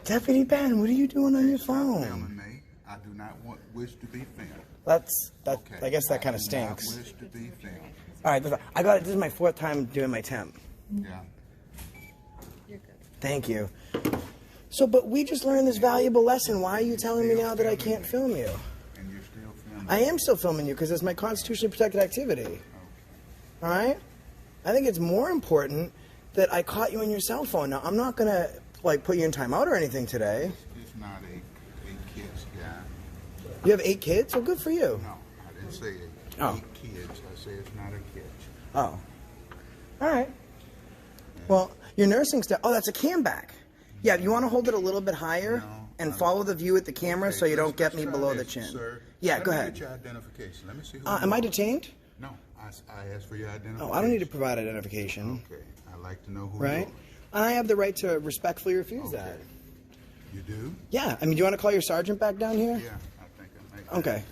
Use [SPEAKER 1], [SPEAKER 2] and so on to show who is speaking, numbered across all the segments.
[SPEAKER 1] Deputy Ben, what are you doing on your phone?
[SPEAKER 2] Filming me. I do not wish to be filmed.
[SPEAKER 1] Okay. I guess that kind of stinks.
[SPEAKER 2] I do not wish to be filmed.
[SPEAKER 1] All right, I got it. This is my 4th time doing my temp.
[SPEAKER 2] Yeah.
[SPEAKER 3] You're good.
[SPEAKER 1] Thank you. So, but we just learned this valuable lesson. Why are you telling me now that I can't film you?
[SPEAKER 2] And you're still filming.
[SPEAKER 1] I am still filming you because it's my constitutionally protected activity. All right? I think it's more important that I caught you on your cell phone. Now, I'm not going to, like, put you in timeout or anything today.
[SPEAKER 2] It's not eight kids, guy.
[SPEAKER 1] You have 8 kids? Well, good for you.
[SPEAKER 2] No, I didn't say 8.
[SPEAKER 1] Oh.
[SPEAKER 2] 8 kids. I say it's not a kid.
[SPEAKER 1] Oh. All right. Well, your nursing staff. Oh, that's a cam back. Yeah, you want to hold it a little bit higher and follow the view at the camera so you don't get me below the chin.
[SPEAKER 2] Sir.
[SPEAKER 1] Yeah, go ahead.
[SPEAKER 2] Let me get your identification. Let me see who
[SPEAKER 1] Am I detained?
[SPEAKER 2] No, I asked for your identification.
[SPEAKER 1] Oh, I don't need to provide identification.
[SPEAKER 2] Okay, I'd like to know who
[SPEAKER 1] Right?
[SPEAKER 2] you are.
[SPEAKER 1] And I have the right to respectfully refuse that.
[SPEAKER 2] You do?
[SPEAKER 1] Yeah. I mean, do you want to call your sergeant back down here?
[SPEAKER 2] Yeah, I think I might.
[SPEAKER 1] Okay.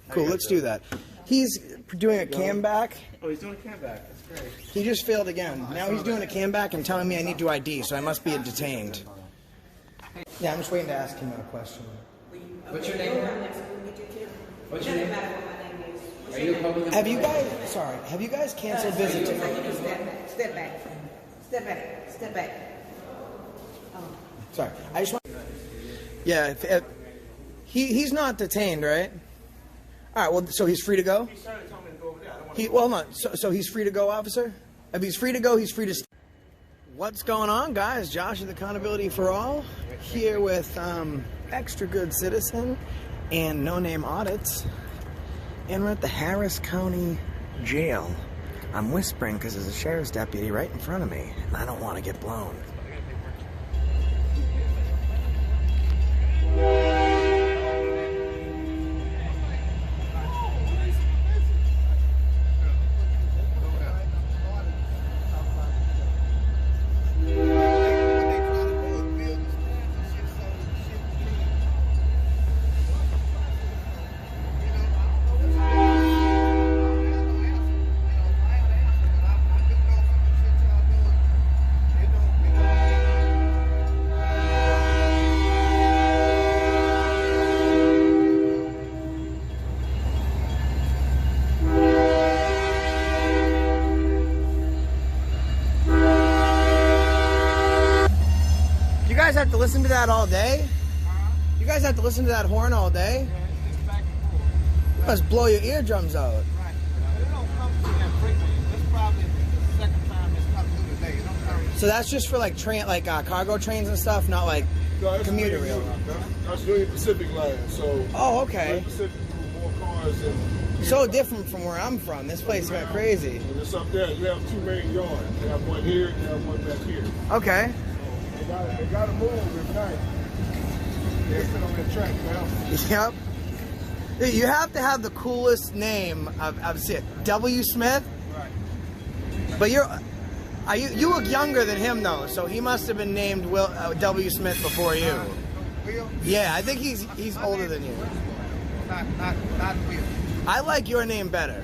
[SPEAKER 1] Cool, let's do that. He's doing a cam back.
[SPEAKER 4] Oh, he's doing a cam back. That's great.
[SPEAKER 1] He just failed again. Now he's doing a cam back and telling me I need to ID, so I must be detained. Yeah, I'm just waiting to ask him a question.
[SPEAKER 4] What's your name? What's your name? Are you a public?
[SPEAKER 1] Have you guys canceled visits?
[SPEAKER 3] Step back. Step back. Step back. Step back.
[SPEAKER 1] Sorry, I just want. Yeah, he's not detained, right? All right. Well, so he's free to go.
[SPEAKER 4] He's trying to tell me to go over there. I don't want to.
[SPEAKER 1] No. So he's free to go, officer. If he's free to go, he's free to. What's going on, guys? Josh with Accountability for All here with Extra Good Citizen and No Name Audits, and we're at the Harris County Jail. I'm whispering because there's a sheriff's deputy right in front of me, and I don't want to get blown. You guys have to listen to that all day? You guys have to listen to that horn all day? You must blow your eardrums out.
[SPEAKER 5] Right. But it don't come through that frequently. This is probably the second time it's come through today. It don't come.
[SPEAKER 1] So that's just for like cargo trains and stuff, not like commuter rail.
[SPEAKER 6] That's Union Pacific line, so.
[SPEAKER 1] Oh, okay.
[SPEAKER 6] Union Pacific do more cars than.
[SPEAKER 1] So different from where I'm from. This place got crazy.
[SPEAKER 6] And it's up there. You have 2 main yards. You have one here, and you have one back here.
[SPEAKER 1] Okay.
[SPEAKER 6] They gotta move at night. They sit on that track now.
[SPEAKER 1] Yep. Dude, you have to have the coolest name I've seen. W. Smith?
[SPEAKER 6] Right.
[SPEAKER 1] But you look younger than him though, so he must have been named W. Smith before you.
[SPEAKER 5] Will?
[SPEAKER 1] Yeah, I think he's older than you.
[SPEAKER 5] Not Will.
[SPEAKER 1] I like your name better.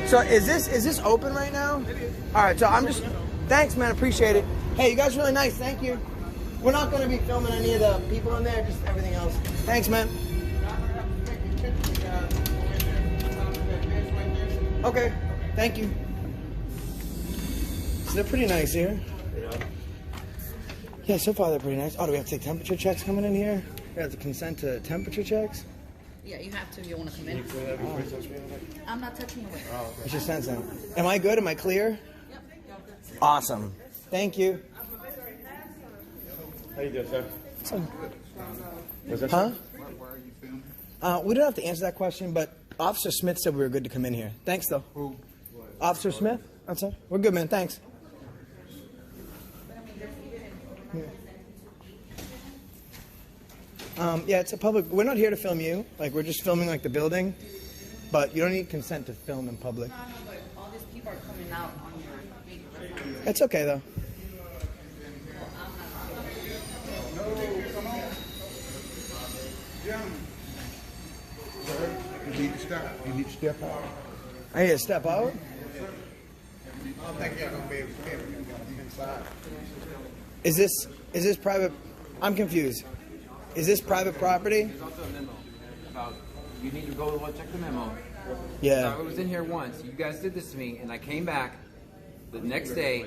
[SPEAKER 1] So is this open right now?
[SPEAKER 5] It is.
[SPEAKER 1] All right, so I'm just. Thanks, man. Appreciate it. Hey, you guys are really nice. Thank you. We're not going to be filming any of the people in there, just everything else. Thanks, man. Okay. Thank you. So they're pretty nice here. Yeah, so far they're pretty nice. Oh, do we have to take temperature checks coming in here? We have to consent to temperature checks?
[SPEAKER 3] Yeah, you have to if you want to come in. I'm not touching you.
[SPEAKER 1] It's just sensing. Am I good? Am I clear?
[SPEAKER 3] Yep.
[SPEAKER 1] Awesome. Thank you.
[SPEAKER 4] How you doing, sir?
[SPEAKER 1] Huh?
[SPEAKER 2] Why are you filming?
[SPEAKER 1] We don't have to answer that question, but Officer Smith said we were good to come in here. Thanks, though.
[SPEAKER 2] Who?
[SPEAKER 1] Officer Smith? That's it. We're good, man. Thanks. Yeah, it's a public. We're not here to film you. Like, we're just filming like the building, but you don't need consent to film in public.
[SPEAKER 3] No, but all these people are coming out on your video.
[SPEAKER 1] It's okay though.
[SPEAKER 2] You need to stop. You need to step out.
[SPEAKER 1] I need to step out.
[SPEAKER 5] I don't think you're gonna be able to film. You're gonna be inside.
[SPEAKER 1] Is this private? I'm confused. Is this private property?
[SPEAKER 4] There's also a memo about you need to go check the memo.
[SPEAKER 1] Yeah.
[SPEAKER 4] So I was in here once. You guys did this to me, and I came back the next day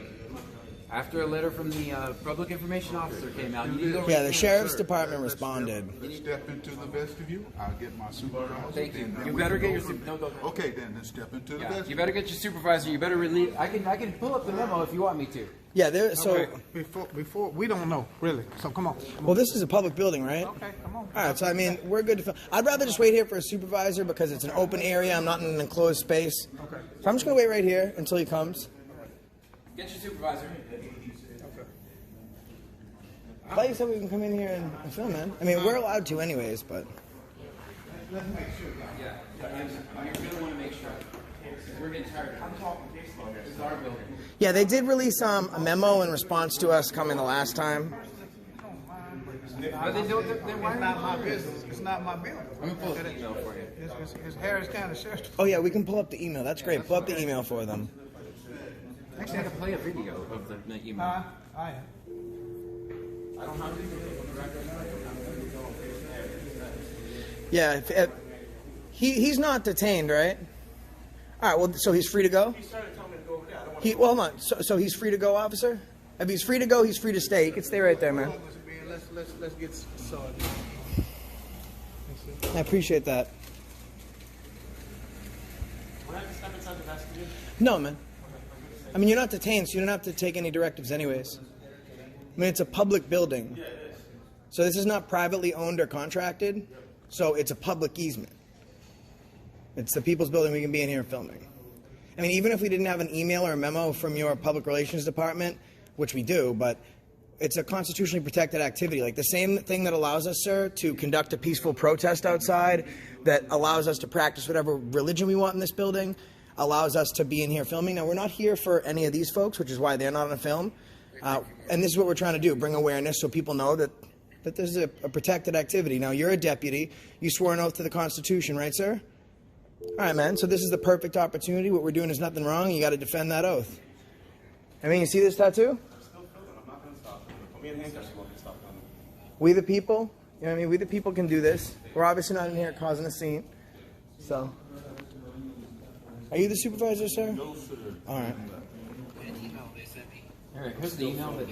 [SPEAKER 4] after a letter from the public information officer came out.
[SPEAKER 1] Yeah, the sheriff's department responded.
[SPEAKER 2] Let's step into the vestibule. I'll get my supervisor.
[SPEAKER 4] Thank you.
[SPEAKER 2] Then
[SPEAKER 4] You
[SPEAKER 2] we
[SPEAKER 4] better
[SPEAKER 2] can
[SPEAKER 4] get
[SPEAKER 2] go
[SPEAKER 4] your
[SPEAKER 2] over- Okay, then let's step into the
[SPEAKER 4] Yeah,
[SPEAKER 2] vestibule.
[SPEAKER 4] you better get your supervisor. You better relieve. I can pull up the memo if you want me to.
[SPEAKER 1] Yeah, there. So,
[SPEAKER 5] Okay, before we don't know really. So come on.
[SPEAKER 1] well, this is a public building, right?
[SPEAKER 5] Okay, come on.
[SPEAKER 1] All right, so I mean, we're good to film. I'd rather just wait here for a supervisor because it's an open area. I'm not in an enclosed space.
[SPEAKER 5] Okay.
[SPEAKER 1] So I'm just gonna wait right here until he comes.
[SPEAKER 4] Get your supervisor.
[SPEAKER 1] I thought you said we can come in here and film, man. I mean, we're allowed to anyways, but.
[SPEAKER 4] Yeah, you really want to make sure. We're getting tired. I'm talking case law. This is our building.
[SPEAKER 1] Yeah, they did release a memo in response to us coming the last time.
[SPEAKER 4] But they don't. Then why
[SPEAKER 5] It's not my business. It's not my building.
[SPEAKER 4] I'm gonna pull up the email for you.
[SPEAKER 5] It's Harris County Sheriff's Department.
[SPEAKER 1] Oh yeah, we can pull up the email. That's great. Pull up the email for them.
[SPEAKER 4] Actually, I can play a video of the email.
[SPEAKER 5] I am.
[SPEAKER 4] I don't have to.
[SPEAKER 1] Yeah, he's not detained, right? All right. Well, so he's free to go.
[SPEAKER 5] He started telling me to go over there. I don't want
[SPEAKER 1] He well, hold on. So he's free to go, officer. If he's free to go, he's free to stay. He can stay right there, man.
[SPEAKER 5] Let's get started.
[SPEAKER 1] I appreciate that.
[SPEAKER 5] Would I have to step inside the vestibule?
[SPEAKER 1] No, man. I mean, you're not detained, so you don't have to take any directives anyways. I mean, it's a public building.
[SPEAKER 5] Yeah, it is.
[SPEAKER 1] So this is not privately owned or contracted. So it's a public easement. It's the people's building. We can be in here filming. I mean, even if we didn't have an email or a memo from your public relations department, which we do, but it's a constitutionally protected activity. Like the same thing that allows us, sir, to conduct a peaceful protest outside, that allows us to practice whatever religion we want in this building, allows us to be in here filming. Now, we're not here for any of these folks, which is why they're not on a film. And this is what we're trying to do, bring awareness so people know that there's a protected activity. Now, you're a deputy. You swore an oath to the Constitution, right, sir? All right, man. So this is the perfect opportunity. What we're doing is nothing wrong. You got to defend that oath. I mean, you see this tattoo? We the people, you know what I mean? We the people can do this. We're obviously not in here causing a scene. So, are you the supervisor, sir? No, sir. All right.
[SPEAKER 4] All right, here's the email. That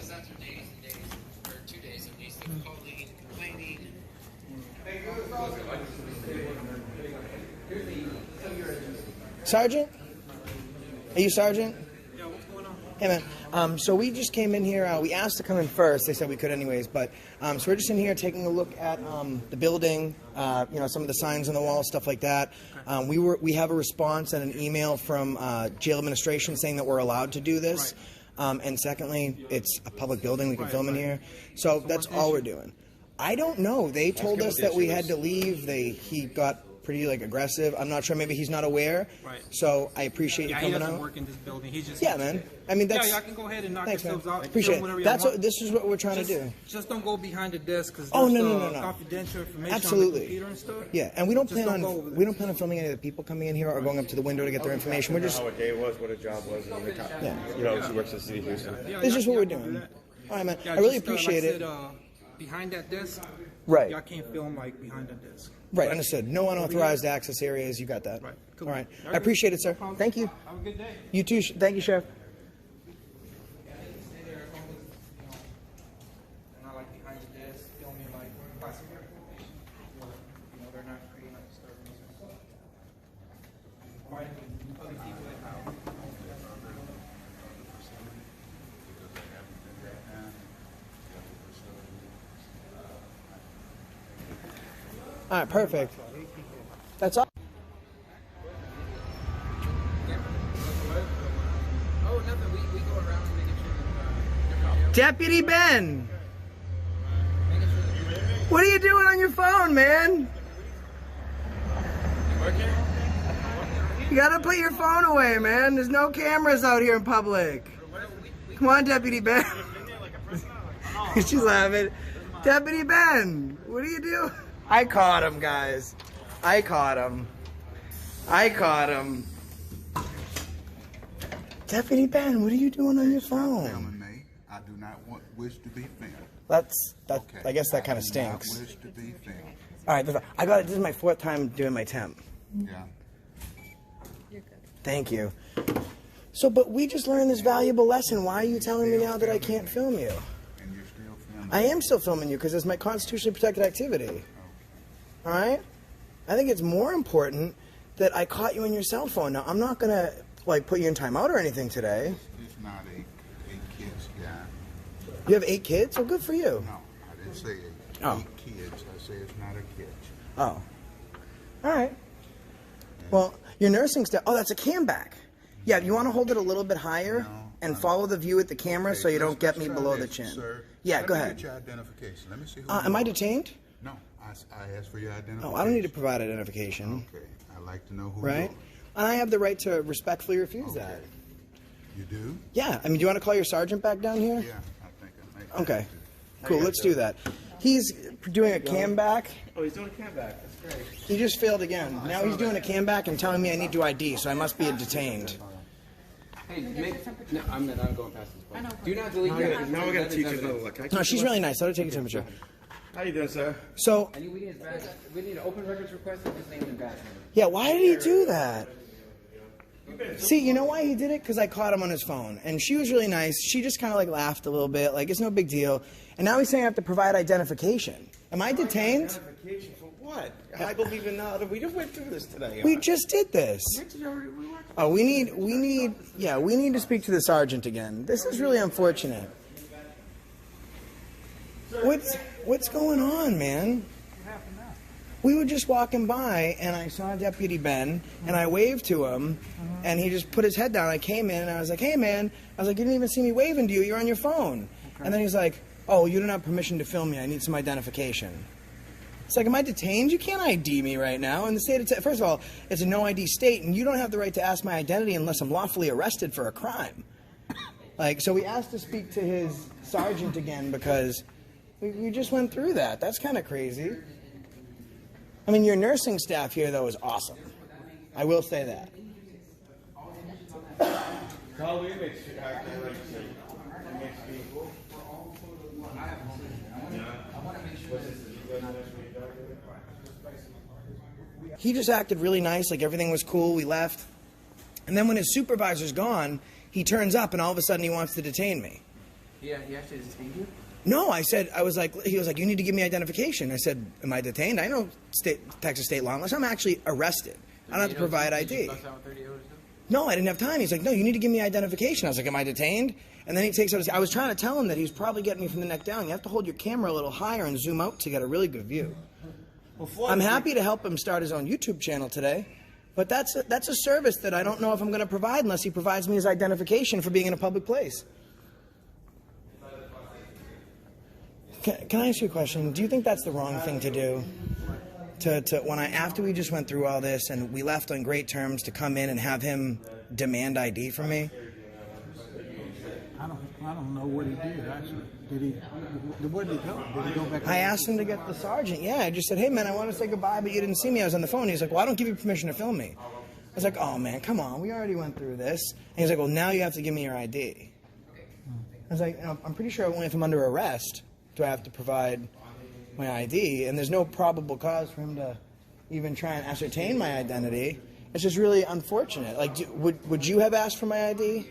[SPEAKER 1] Sergeant? Are you Sergeant? Yeah, what's going on? Hey, man. So we just came in here. We asked to come in first. They said we could anyways. But so we're just in here taking a look at the building, some of the signs on the wall, stuff like that. We have a response and an email from jail administration saying that we're allowed to do this. And secondly, it's a public building. We can film in here. So that's all we're doing. I don't know. They told us that we had to leave. He got pretty aggressive. I'm not sure. Maybe he's not aware.
[SPEAKER 7] Right.
[SPEAKER 1] So I appreciate you coming out.
[SPEAKER 7] He doesn't work in this building. He just
[SPEAKER 1] man. I mean, that's.
[SPEAKER 7] Yeah, y'all can go ahead and knock
[SPEAKER 1] Thanks,
[SPEAKER 7] yourselves
[SPEAKER 1] man.
[SPEAKER 7] out.
[SPEAKER 1] Appreciate
[SPEAKER 7] Film
[SPEAKER 1] it.
[SPEAKER 7] whatever
[SPEAKER 1] This is what we're trying to do.
[SPEAKER 7] Just don't go behind the desk because
[SPEAKER 1] Oh,
[SPEAKER 7] there's
[SPEAKER 1] no.
[SPEAKER 7] confidential information
[SPEAKER 1] Absolutely.
[SPEAKER 7] on the computer and stuff.
[SPEAKER 1] Yeah, and we don't
[SPEAKER 7] Just
[SPEAKER 1] plan
[SPEAKER 7] don't
[SPEAKER 1] on
[SPEAKER 7] go over
[SPEAKER 1] we don't plan on filming any of the people coming in here or going up to the window to get their information. We're just
[SPEAKER 8] how a day was, what a job was, and the top.
[SPEAKER 1] Yeah.
[SPEAKER 8] You know, she works at City of Houston.
[SPEAKER 7] Yeah,
[SPEAKER 1] this is just what
[SPEAKER 7] y'all
[SPEAKER 1] we're
[SPEAKER 7] can do
[SPEAKER 1] doing.
[SPEAKER 7] that.
[SPEAKER 1] All right, man.
[SPEAKER 7] Yeah,
[SPEAKER 1] I really
[SPEAKER 7] just,
[SPEAKER 1] appreciate
[SPEAKER 7] like
[SPEAKER 1] it.
[SPEAKER 7] I said, behind that desk,
[SPEAKER 1] Right.
[SPEAKER 7] y'all can't film behind that desk.
[SPEAKER 1] Right, understood. No unauthorized access areas. You got that.
[SPEAKER 7] Right. Cool.
[SPEAKER 1] All right. I appreciate it, sir. Thank you.
[SPEAKER 7] Have a good day.
[SPEAKER 1] You too. Thank you, Sheriff.
[SPEAKER 7] Not behind the desk, filming classified information. They're not creating disturbance. Finding other people that have.
[SPEAKER 1] All right, perfect. That's all.
[SPEAKER 4] oh, nothing. We go around making sure that
[SPEAKER 1] Deputy Ben, what are you doing on your phone, man? You gotta put your phone away, man. There's no cameras out here in public. Come on, Deputy Ben. She's laughing. Deputy Ben, what do you do? I caught him, guys. I caught him. Deputy Ben, what are you doing on your phone?
[SPEAKER 2] Filming me. I do not wish to be filmed.
[SPEAKER 1] that.
[SPEAKER 2] Okay.
[SPEAKER 1] I guess that kind of
[SPEAKER 2] I do not
[SPEAKER 1] stinks.
[SPEAKER 2] wish to be filmed.
[SPEAKER 1] All right, I got it. This is my 4th time doing my temp.
[SPEAKER 2] Yeah.
[SPEAKER 3] You're good.
[SPEAKER 1] Thank you. So, but we just learned this valuable lesson. Why are you telling me now that I can't film you?
[SPEAKER 2] And you're still filming.
[SPEAKER 1] I am still filming you because it's my constitutionally protected activity. All right? I think it's more important that I caught you on your cell phone. Now, I'm not going to, like, put you in timeout or anything today.
[SPEAKER 2] It's not eight kids, guy.
[SPEAKER 1] You have 8 kids? Well, good for you.
[SPEAKER 2] No, I didn't say eight.
[SPEAKER 1] Oh.
[SPEAKER 2] 8 kids. I say it's not a kid.
[SPEAKER 1] Oh. All right. Well, your nursing staff. Oh, that's a cam back. Yeah, you want to hold it a little bit higher and follow the view at the camera so you don't get me
[SPEAKER 2] Let's
[SPEAKER 1] below
[SPEAKER 2] try
[SPEAKER 1] the
[SPEAKER 2] this,
[SPEAKER 1] chin.
[SPEAKER 2] Sir.
[SPEAKER 1] Yeah,
[SPEAKER 2] Let
[SPEAKER 1] go
[SPEAKER 2] me
[SPEAKER 1] ahead.
[SPEAKER 2] Get your identification. Let me see who
[SPEAKER 1] Am
[SPEAKER 2] you
[SPEAKER 1] I
[SPEAKER 2] are.
[SPEAKER 1] detained?
[SPEAKER 2] No, I asked for your identification.
[SPEAKER 1] Oh, I don't need to provide identification.
[SPEAKER 2] Okay, I'd like to know who
[SPEAKER 1] Right?
[SPEAKER 2] you are.
[SPEAKER 1] And I have the right to respectfully refuse that.
[SPEAKER 2] You do?
[SPEAKER 1] Yeah. I mean, do you want to call your sergeant back down here?
[SPEAKER 2] Yeah, I think I might.
[SPEAKER 1] Okay. Cool. Let's do that. He's doing a cam back.
[SPEAKER 8] Oh, he's doing a cam back. That's great.
[SPEAKER 1] He just failed again. Now he's doing a cam back and telling me I need to ID, so I must be detained.
[SPEAKER 4] Hey, no, I'm going past this point.
[SPEAKER 3] I know.
[SPEAKER 4] Do not delete that.
[SPEAKER 8] Now we're gonna teach you another look.
[SPEAKER 1] No, she's really nice. Let her take a temperature.
[SPEAKER 8] How you doing, sir?
[SPEAKER 1] So,
[SPEAKER 4] We need an open records request and his name and badge number.
[SPEAKER 1] yeah, why did he do that? See, you know why he did it? Because I caught him on his phone. And she was really nice. She just kind of like laughed a little bit, like it's no big deal. And now he's saying I have to provide identification. Am I detained?
[SPEAKER 8] Identification for what? I believe in now that we just went through this today.
[SPEAKER 1] We just did this. Oh, we need to speak to the sergeant again. This is really unfortunate. What's going on, man? We were just walking by, and I saw Deputy Ben, and I waved to him, and he just put his head down. I came in, and I was like, hey, man. I was like, you didn't even see me waving to you. You're on your phone. And then he's like, oh, you don't have permission to film me. I need some identification. It's like, am I detained? You can't ID me right now. In the state of first of all, it's a no ID state, and you don't have the right to ask my identity unless I'm lawfully arrested for a crime. Like, so we asked to speak to his sergeant again because we just went through that. That's kind of crazy. I mean, your nursing staff here, though, is awesome. I will say that. He just acted really nice, like everything was cool. We left. And then when his supervisor's gone, he turns up and all of a sudden he wants to detain me.
[SPEAKER 4] Yeah, he actually detained you?
[SPEAKER 1] No, he was like, you need to give me identification. I said, am I detained? I know Texas state law unless I'm actually arrested. I don't have to provide ID. No, I didn't have time. He's like, no, you need to give me identification. I was like, am I detained? And then he takes out I was trying to tell him that he's probably getting me from the neck down. You have to hold your camera a little higher and zoom out to get a really good view. I'm happy to help him start his own YouTube channel today, but that's a service that I don't know if I'm going to provide unless he provides me his identification for being in a public place. Can I ask you a question? Do you think that's the wrong thing to do? After we just went through all this and we left on great terms, to come in and have him demand ID from me?
[SPEAKER 5] I don't know what he did actually. Where did he go? Did he go back?
[SPEAKER 1] I asked him to get the sergeant. Yeah, I just said, hey man, I want to say goodbye, but you didn't see me. I was on the phone. He's like, well, I don't give you permission to film me. I was like, oh man, come on, we already went through this. And he's like, well, now you have to give me your ID. I was like, I'm pretty sure only if I'm under arrest do I have to provide my ID, and there's no probable cause for him to even try and ascertain my identity. It's just really unfortunate. Like, would you have asked for my ID?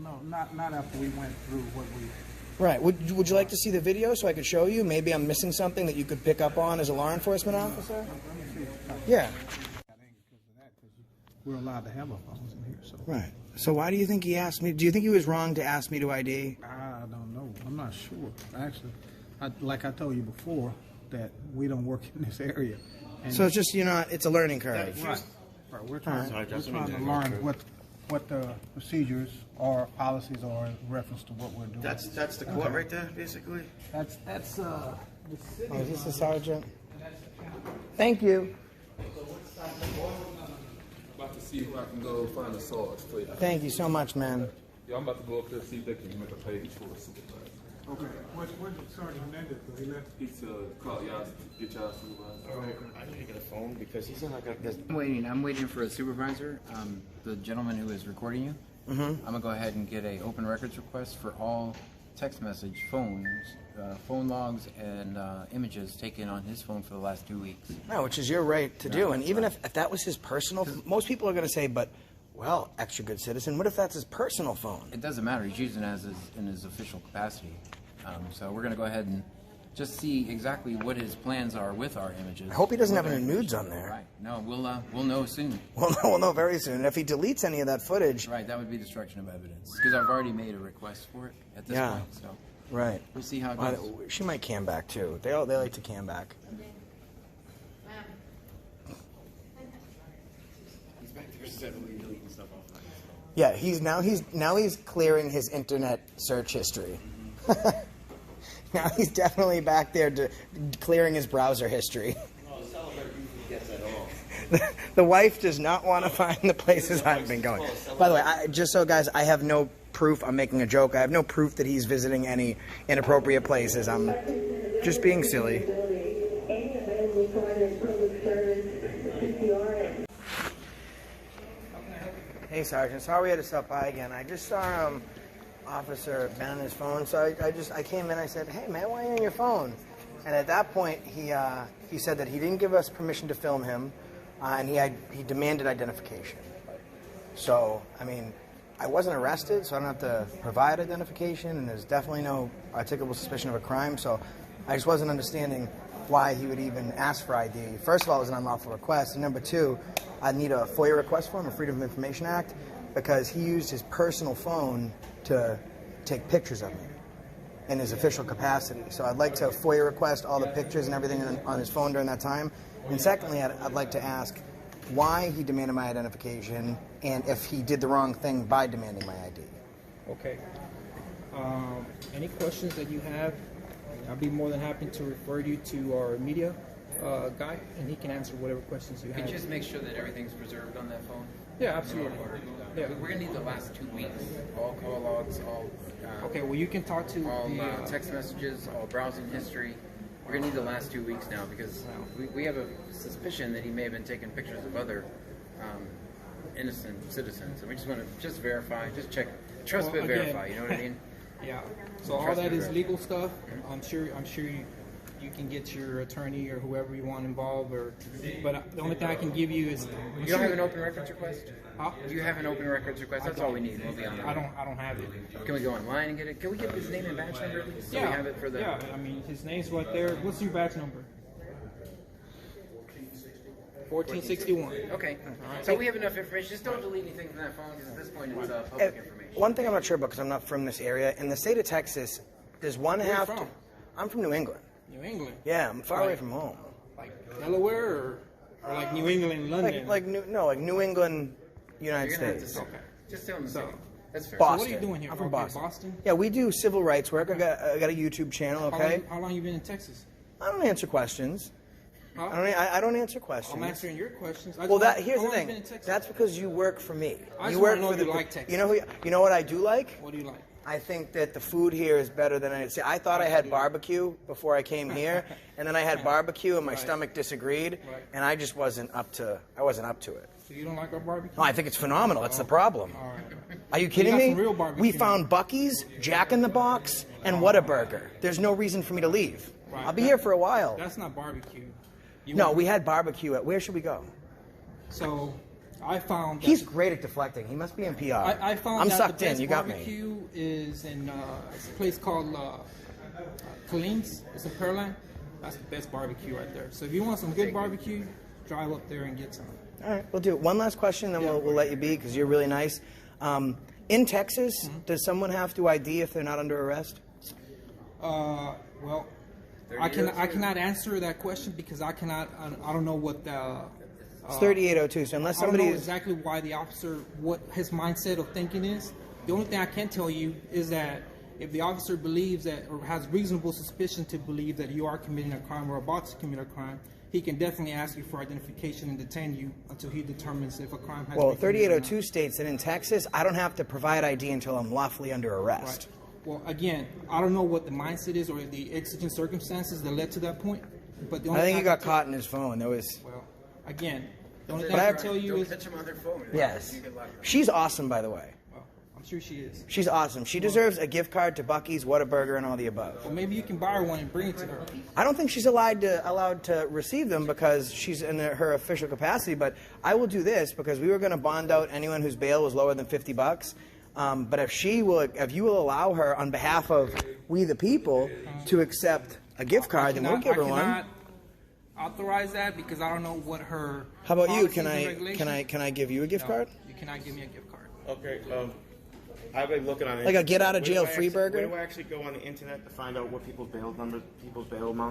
[SPEAKER 5] No, not after we went through what we.
[SPEAKER 1] Right. Would you like to see the video so I could show you? Maybe I'm missing something that you could pick up on as a law enforcement officer? Yeah.
[SPEAKER 5] We're allowed to have our phones in here, so.
[SPEAKER 1] Right. So why do you think he asked me? Do you think he was wrong to ask me to ID?
[SPEAKER 5] I don't know. I'm not sure. Actually, like I told you before, that we don't work in this area. And
[SPEAKER 1] So it's just, it's a learning curve.
[SPEAKER 5] right. We're trying
[SPEAKER 8] Sorry,
[SPEAKER 5] to
[SPEAKER 8] Justin,
[SPEAKER 5] learn what the procedures or policies are in reference to what we're doing.
[SPEAKER 8] That's the court right there, basically.
[SPEAKER 5] That's the city.
[SPEAKER 1] Oh, is this the sergeant? Thank you.
[SPEAKER 9] About to see if I can go find a sarge for you.
[SPEAKER 1] Thank you so much, man.
[SPEAKER 9] Yeah, I'm about to go up there and see if they can make a page for a supervisor.
[SPEAKER 5] Okay. What did Sergeant Hernandez do? He left.
[SPEAKER 9] He's call y'all to get y'all supervisor.
[SPEAKER 8] I need to get a phone because he's not gonna.
[SPEAKER 4] I'm waiting for a supervisor. The gentleman who is recording you. I'm gonna go ahead and get a open records request for all text message, phone logs, and images taken on his phone for the last 2 weeks.
[SPEAKER 1] No, which is your right to do. And even if that was his personal, most people are going to say, but, well, extra good citizen, what if that's his personal phone?
[SPEAKER 4] It doesn't matter. He's using it in his official capacity. So we're going to go ahead and just see exactly what his plans are with our images.
[SPEAKER 1] I hope he doesn't have any nudes on there.
[SPEAKER 4] Right. No, we'll know soon.
[SPEAKER 1] We'll know very soon. And if he deletes any of that footage...
[SPEAKER 4] Right, that would be destruction of evidence. Because I've already made a request for it at this point. So
[SPEAKER 1] right.
[SPEAKER 4] We'll see how it goes.
[SPEAKER 1] She might cam back, too. They like to cam back.
[SPEAKER 4] He's back there steadily deleting stuff off.
[SPEAKER 1] Yeah, he's clearing his internet search history. Now he's definitely back there clearing his browser history. The wife does not want to find the places I've been going. By the way, just so guys, I have no proof I'm making a joke. I have no proof that he's visiting any inappropriate places. I'm just being silly. Hey Sergeant, sorry we had to stop by again. I just saw Officer Ben on his phone, so I came in. I said, "Hey man, why are you on your phone?" And at that point, he said that he didn't give us permission to film him, and he demanded identification. So I mean, I wasn't arrested, so I don't have to provide identification, and there's definitely no articulable suspicion of a crime. So I just wasn't understanding why he would even ask for ID. First of all, it was an unlawful request, and number two, I'd need a FOIA request for him, a Freedom of Information Act, because he used his personal phone to take pictures of me in his official capacity. So I'd like to FOIA request all the pictures and everything on his phone during that time. And secondly, I'd like to ask why he demanded my identification and if he did the wrong thing by demanding my ID.
[SPEAKER 7] Okay. Any questions that you have, I'll be more than happy to refer you to our media guy, and he can answer whatever questions you have.
[SPEAKER 4] Could you just make sure that everything's preserved on that phone?
[SPEAKER 7] Yeah, absolutely. Yeah.
[SPEAKER 4] We're going to need the last 2 weeks. All call logs, all...
[SPEAKER 7] Okay, well, you can talk to
[SPEAKER 4] all
[SPEAKER 7] the...
[SPEAKER 4] text messages, all browsing history. We're going to need the last 2 weeks now because we have a suspicion that he may have been taking pictures of other innocent citizens. And we just want to verify, just check, trust but verify, you know what I mean?
[SPEAKER 7] Yeah. So all that is legal stuff. I'm sure you can get your attorney or whoever you want involved. But the only thing I can give you is.
[SPEAKER 4] You don't have an open records request?
[SPEAKER 7] Huh?
[SPEAKER 4] Do you have an open records request? That's all we need. We'll be on it.
[SPEAKER 7] I don't have it.
[SPEAKER 4] Can we go online and get it? Can we get his name and badge number at least? So
[SPEAKER 7] yeah.
[SPEAKER 4] we have it for the.
[SPEAKER 7] Yeah. I mean, his name's right there. What's your badge number? 1461.
[SPEAKER 4] Okay. So we have enough information. Just don't delete anything from that phone because at this point it's public information.
[SPEAKER 1] One thing I'm not sure about because I'm not from this area. In the state of Texas, there's one
[SPEAKER 7] Where
[SPEAKER 1] half.
[SPEAKER 7] you from?
[SPEAKER 1] I'm from New England.
[SPEAKER 7] New England.
[SPEAKER 1] Yeah, I'm far away from home.
[SPEAKER 7] Like Delaware or like New England, London.
[SPEAKER 1] Like New England, United
[SPEAKER 4] You're gonna have to
[SPEAKER 1] States.
[SPEAKER 4] say.
[SPEAKER 7] Okay.
[SPEAKER 4] Just tell them the city. That's fair.
[SPEAKER 1] Boston.
[SPEAKER 7] So what are you doing here?
[SPEAKER 1] I'm from
[SPEAKER 7] Okay,
[SPEAKER 1] Boston. Yeah, we do civil rights work. I got a YouTube channel. Okay.
[SPEAKER 7] How long you been in Texas?
[SPEAKER 1] I don't answer questions.
[SPEAKER 7] Huh?
[SPEAKER 1] I don't answer questions.
[SPEAKER 7] I'm answering your questions.
[SPEAKER 1] Well, here's the thing. That's because you work for me.
[SPEAKER 7] I just
[SPEAKER 1] you work
[SPEAKER 7] wanna know
[SPEAKER 1] for
[SPEAKER 7] if
[SPEAKER 1] the.
[SPEAKER 7] you like Texas.
[SPEAKER 1] You know what I do like?
[SPEAKER 7] What do you like?
[SPEAKER 1] I think that the food here is better than I thought I had barbecue before I came here, and then I had barbecue and my stomach disagreed, and I just wasn't up to it.
[SPEAKER 7] So you don't like our barbecue?
[SPEAKER 1] No, I think it's phenomenal. That's the problem.
[SPEAKER 7] All right.
[SPEAKER 1] Are you kidding
[SPEAKER 7] got
[SPEAKER 1] me?
[SPEAKER 7] some real barbecue
[SPEAKER 1] We
[SPEAKER 7] now.
[SPEAKER 1] found Buc-ee's, Jack in the Box, and Whataburger. There's no reason for me to leave.
[SPEAKER 7] Right.
[SPEAKER 1] I'll be here for a while.
[SPEAKER 7] That's not barbecue.
[SPEAKER 1] No, we had barbecue at. Where should we go?
[SPEAKER 7] So I found that
[SPEAKER 1] He's great at deflecting. He must be in PR.
[SPEAKER 7] I found
[SPEAKER 1] I'm
[SPEAKER 7] that
[SPEAKER 1] sucked
[SPEAKER 7] the best
[SPEAKER 1] in. You got me.
[SPEAKER 7] barbecue is in it's a place called Colleen's. It's in Pearland. That's the best barbecue right there. So if you want some good barbecue, drive up there and get some.
[SPEAKER 1] All right, we'll do it. One last question, then we'll let you be because you're really nice. In Texas, does someone have to ID if they're not under arrest?
[SPEAKER 7] Well, I cannot answer that question because I don't know what the.
[SPEAKER 1] It's 3802. So unless
[SPEAKER 7] I don't
[SPEAKER 1] somebody
[SPEAKER 7] know
[SPEAKER 1] is
[SPEAKER 7] exactly why the officer, what his mindset of thinking is. The only thing I can tell you is that if the officer believes that or has reasonable suspicion to believe that you are committing a crime or about to commit a crime, he can definitely ask you for identification and detain you until he determines if a crime has been committed.
[SPEAKER 1] 3802 states that in Texas, I don't have to provide ID until I'm lawfully under arrest.
[SPEAKER 7] Right. Well, again, I don't know what the mindset is or the exigent circumstances that led to that point. But the only
[SPEAKER 1] I think
[SPEAKER 7] thing
[SPEAKER 1] he got
[SPEAKER 7] can
[SPEAKER 1] caught in his phone. There was.
[SPEAKER 7] Well, again, the only thing I can tell you is.
[SPEAKER 4] Catch him on their phone.
[SPEAKER 1] Yes. She's awesome, by the way.
[SPEAKER 7] Well, I'm sure she is.
[SPEAKER 1] She's awesome. She deserves a gift card to Buc-ee's, Whataburger, and all the above.
[SPEAKER 7] Well, maybe you can buy her one and bring it to her.
[SPEAKER 1] I don't think she's allowed to receive them because she's in her official capacity. But I will do this because we were going to bond out anyone whose bail was lower than $50. But if you will allow her on behalf of we the people to accept a gift card, then we'll give her one.
[SPEAKER 7] I cannot authorize that because I don't know what her.
[SPEAKER 1] How about you?
[SPEAKER 7] policies and
[SPEAKER 1] Can I give you a gift
[SPEAKER 7] No,
[SPEAKER 1] card?
[SPEAKER 7] You cannot give me a gift card.
[SPEAKER 8] Okay. I've been looking on it.
[SPEAKER 1] Like a get out of jail free burger?
[SPEAKER 8] Where do I actually go on the internet to find out what people's bail amounts